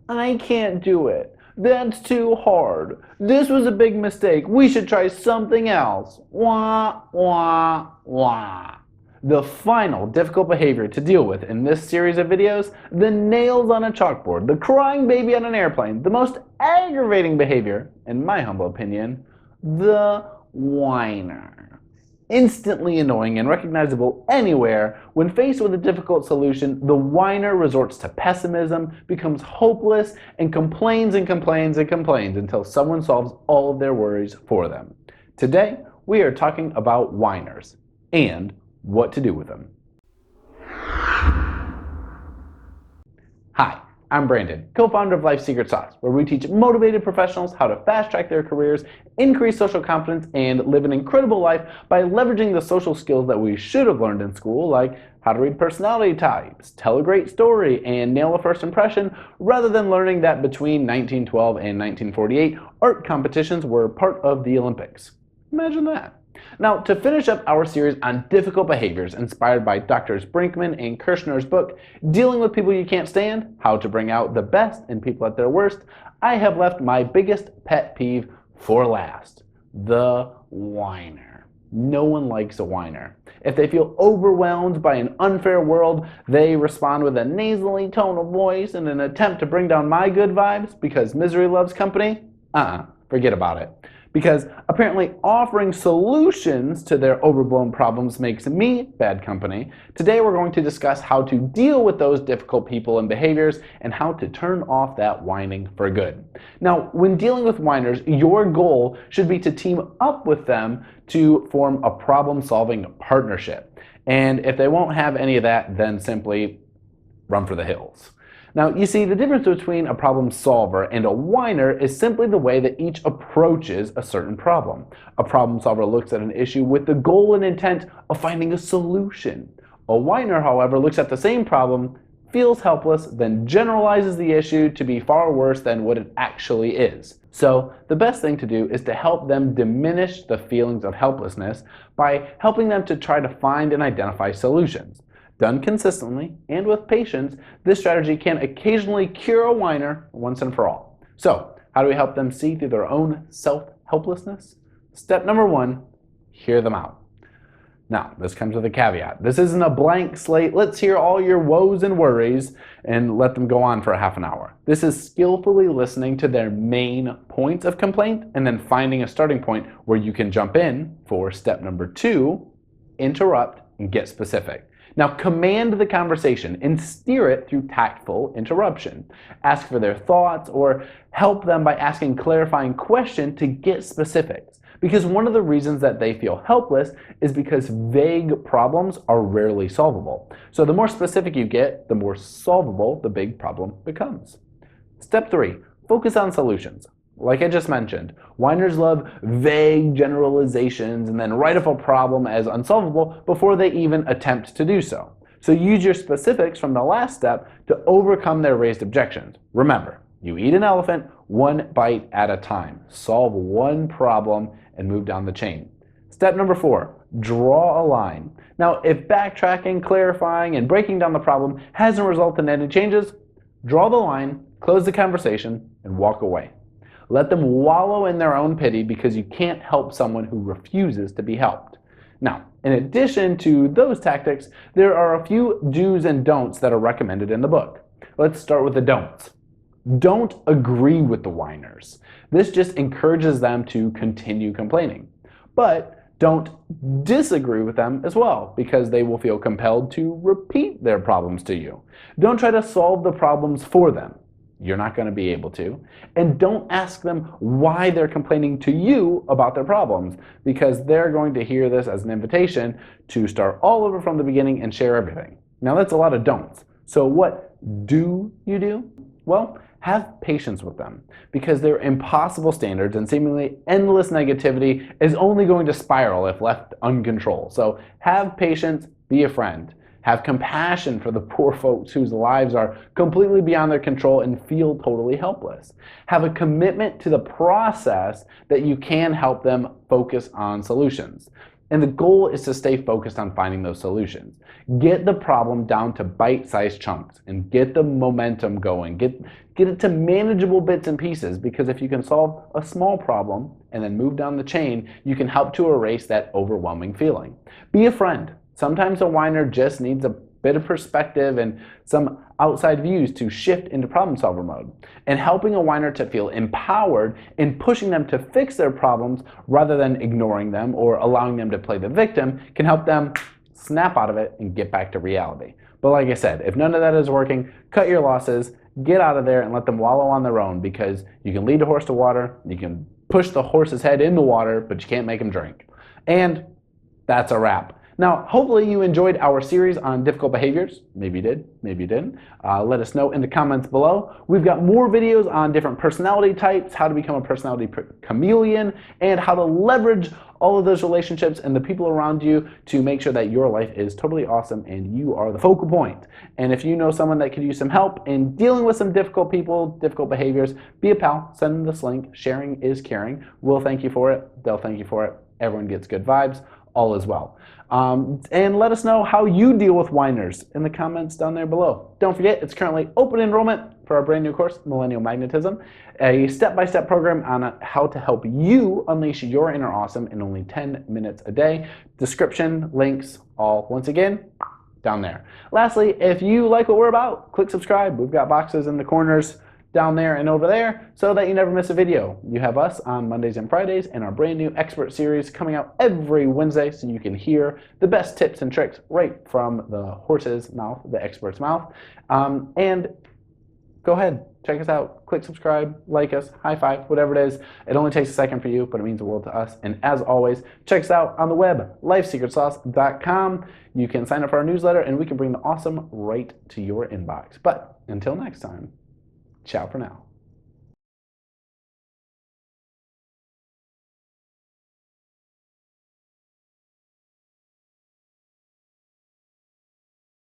I can't do it. That's too hard. This was a big mistake. We should try something else. Wah, wah, wah. The final difficult behavior to deal with in this series of videos, the nails on a chalkboard, the crying baby on an airplane, the most aggravating behavior, in my humble opinion, the whiner. Instantly annoying and recognizable anywhere, when faced with a difficult solution, the whiner resorts to pessimism, becomes hopeless, and complains and complains and complains until someone solves all of their worries for them. Today, we are talking about whiners and what to do with them. Hi, I'm Brandon, co-founder of Life Secret Sauce, where we teach motivated professionals how to fast-track their careers, increase social confidence, and live an incredible life by leveraging the social skills that we should have learned in school, like how to read personality types, tell a great story, and nail a first impression, rather than learning that between 1912 and 1948, art competitions were part of the Olympics. Imagine that. Now, to finish up our series on difficult behaviors inspired by Drs. Brinkman and Kirchner's book, Dealing with People You Can't Stand, How to Bring Out the Best in People at Their Worst, I have left my biggest pet peeve for last: the whiner. No one likes a whiner. If they feel overwhelmed by an unfair world, they respond with a nasally tone of voice in an attempt to bring down my good vibes because misery loves company. Forget about it. Because apparently offering solutions to their overblown problems makes me bad company. Today we're going to discuss how to deal with those difficult people and behaviors and how to turn off that whining for good. Now, when dealing with whiners, your goal should be to team up with them to form a problem-solving partnership. And if they won't have any of that, then simply run for the hills. Now, you see, the difference between a problem solver and a whiner is simply the way that each approaches a certain problem. A problem solver looks at an issue with the goal and intent of finding a solution. A whiner, however, looks at the same problem, feels helpless, then generalizes the issue to be far worse than what it actually is. So, the best thing to do is to help them diminish the feelings of helplessness by helping them to try to find and identify solutions. Done consistently and with patience, this strategy can occasionally cure a whiner once and for all. So, how do we help them see through their own self-helplessness? Step number 1, hear them out. Now, this comes with a caveat. This isn't a blank slate, let's hear all your woes and worries and let them go on for a half an hour. This is skillfully listening to their main points of complaint and then finding a starting point where you can jump in for step number 2, interrupt and get specific. Now, command the conversation and steer it through tactful interruption. Ask for their thoughts or help them by asking clarifying questions to get specifics. Because one of the reasons that they feel helpless is because vague problems are rarely solvable. So the more specific you get, the more solvable the big problem becomes. Step 3, focus on solutions. Like I just mentioned, whiners love vague generalizations and then write off a problem as unsolvable before they even attempt to do so. So use your specifics from the last step to overcome their raised objections. Remember, you eat an elephant one bite at a time. Solve one problem and move down the chain. Step number 4, draw a line. Now, if backtracking, clarifying, and breaking down the problem hasn't resulted in any changes, draw the line, close the conversation, and walk away. Let them wallow in their own pity because you can't help someone who refuses to be helped. Now, in addition to those tactics, there are a few do's and don'ts that are recommended in the book. Let's start with the don'ts. Don't agree with the whiners. This just encourages them to continue complaining. But don't disagree with them as well, because they will feel compelled to repeat their problems to you. Don't try to solve the problems for them. You're not going to be able to. And don't ask them why they're complaining to you about their problems, because they're going to hear this as an invitation to start all over from the beginning and share everything. Now, that's a lot of don'ts. So what do you do? Well, have patience with them, because their impossible standards and seemingly endless negativity is only going to spiral if left uncontrolled. So have patience, be a friend. Have compassion for the poor folks whose lives are completely beyond their control and feel totally helpless. Have a commitment to the process that you can help them focus on solutions. And the goal is to stay focused on finding those solutions. Get the problem down to bite-sized chunks and get the momentum going. Get it to manageable bits and pieces, because if you can solve a small problem and then move down the chain, you can help to erase that overwhelming feeling. Be a friend. Sometimes a whiner just needs a bit of perspective and some outside views to shift into problem solver mode. And helping a whiner to feel empowered and pushing them to fix their problems rather than ignoring them or allowing them to play the victim can help them snap out of it and get back to reality. But like I said, if none of that is working, cut your losses, get out of there and let them wallow on their own, because you can lead a horse to water, you can push the horse's head in the water, but you can't make him drink. And that's a wrap. Now, hopefully you enjoyed our series on difficult behaviors. Maybe you did, maybe you didn't. Let us know in the comments below. We've got more videos on different personality types, how to become a personality chameleon, and how to leverage all of those relationships and the people around you to make sure that your life is totally awesome and you are the focal point. And if you know someone that could use some help in dealing with some difficult people, difficult behaviors, be a pal, send them this link. Sharing is caring. We'll thank you for it. They'll thank you for it. Everyone gets good vibes. All is well. And let us know how you deal with whiners in the comments down there below. Don't forget, it's currently open enrollment for our brand new course, Millennial Magnetism, a step-by-step program on how to help you unleash your inner awesome in only 10 minutes a day. Description, links, all, once again, down there. Lastly, if you like what we're about, click subscribe. We've got boxes in the corners down there and over there so that you never miss a video. You have us on Mondays and Fridays and our brand new expert series coming out every Wednesday, so you can hear the best tips and tricks right from the horse's mouth, the expert's mouth. And go ahead, check us out, click subscribe, like us, high five, whatever it is. It only takes a second for you, but it means the world to us. And as always, check us out on the web, lifesecretsauce.com. You can sign up for our newsletter and we can bring the awesome right to your inbox. But until next time, ciao for now.